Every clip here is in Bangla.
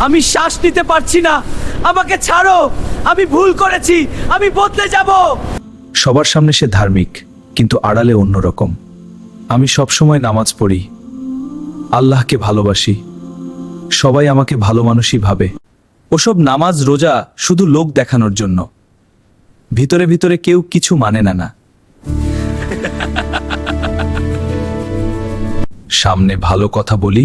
আমি শ্বাস নিতে পারছি না, আমাকে ছাড়ো, আমি ভুল করেছি, আমি বদলে যাব। সবার সামনে সে ধার্মিক, কিন্তু আড়ালে অন্যরকম। আমি সবসময় নামাজ পড়ি, আল্লাহকে ভালোবাসি, সবাই আমাকে ভালো মানুষই ভাবে। ওসব নামাজ রোজা শুধু লোক দেখানোর জন্য, ভিতরে ভিতরে কেউ কিছু মানে না। সামনে ভালো কথা বলি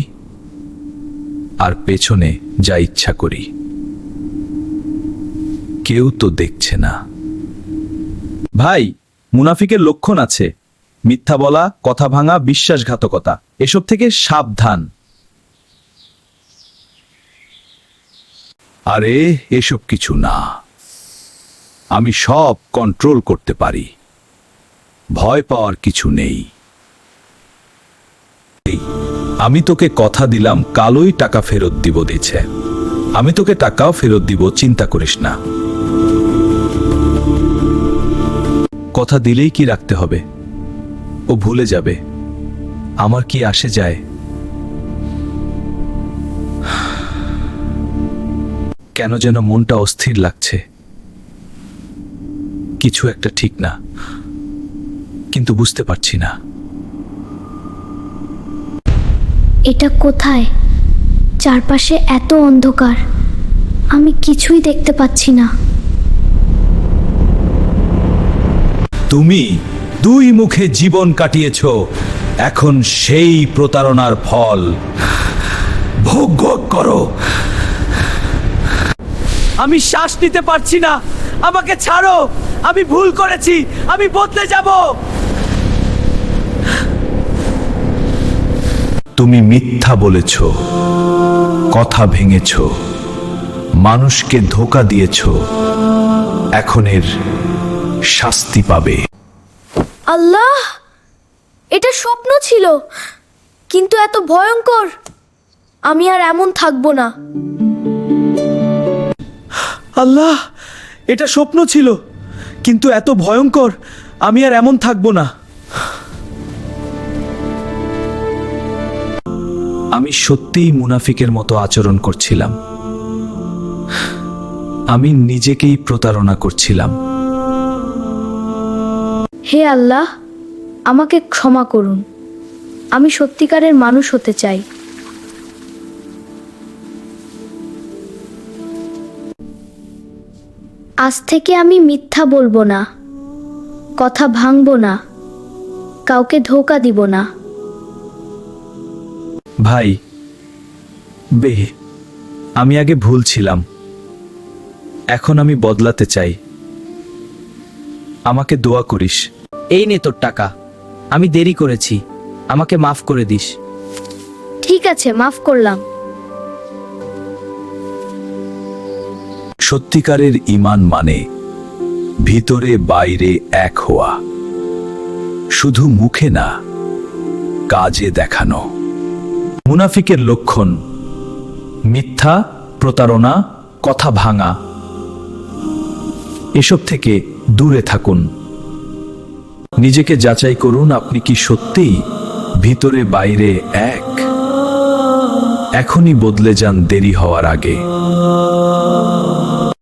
আর পেছনে যা ইচ্ছা করি, কেউ তো দেখছে না। ভাই, মুনাফিকের লক্ষণ আছে, মিথ্যা বলা, কথা ভাঙা, বিশ্বাসঘাতকতা, এসব থেকে সাবধান। আরে এসব কিছু না, আমি সব কন্ট্রোল করতে পারি, ভয় পাওয়ার কিছু নেই। আমি তোকে কথা দিলাম কালোই টাকা ফেরত দিব দিছে, আমি তোকে টাকাও ফেরত দিব, চিন্তা করিস না। কথা দিলেই কি রাখতে হবে? ও ভুলে যাবে, আমার কি আসে যায়? কেন যেন মনটা অস্থির লাগছে, কিছু একটা ঠিক না, কিন্তু বুঝতে পারছি না। এটা কোথায়? চারপাশে এত অন্ধকার, আমি কিছুই দেখতে পাচ্ছি না। তুমি দুই মুখে জীবন কাটিয়েছ, এখন সেই প্রতারণার ফল ভোগ করো। আমি শ্বাস নিতে পারছি না, আমাকে ছাড়ো, আমি ভুল করেছি, আমি বদলে যাব। তুমি মিথ্যা বলেছ, কথা ভেঙেছ, মানুষকে ধোঁকা দিয়েছ, এখন এর শাস্তি পাবে। আল্লাহ, এটা স্বপ্ন ছিল, কিন্তু এত ভয়ঙ্কর। আমি আর এমন থাকবো না। আল্লাহ, এটা স্বপ্ন ছিল, কিন্তু এত ভয়ঙ্কর, আমি আর এমন থাকবো না। আমি সত্যিই মুনাফিকের মতো আচরণ করছিলাম, আমি নিজেকেই প্রতারণা করছিলাম। হে আল্লাহ, আমাকে ক্ষমা করুন, আমি সত্যিকারের মানুষ হতে চাই। আজ থেকে আমি মিথ্যা বলবো না, কথা ভাঙবো না, কাউকে ধোঁকা দিব না। ভাই আমি আগে ভুল ছিলাম, এখন আমি বদলাতে চাই, আমাকে দোয়া করিস। এই নে তোর টাকা, আমি দেরি করেছি, আমাকে মাফ করে দিস। ঠিক আছে, মাফ করলাম। সত্যিকারের ঈমান মানে ভিতরে বাইরে এক হওয়া, শুধু মুখে না, কাজে দেখানো। মুনাফিকের লক্ষণ মিথ্যা, প্রতারণা, কথা ভাঙা, এসব থেকে দূরে থাকুন। নিজেকে যাচাই করুন, আপনি কি সত্যিই ভিতরে বাইরে এক? এখনই বদলে যান, দেরি হওয়ার আগে।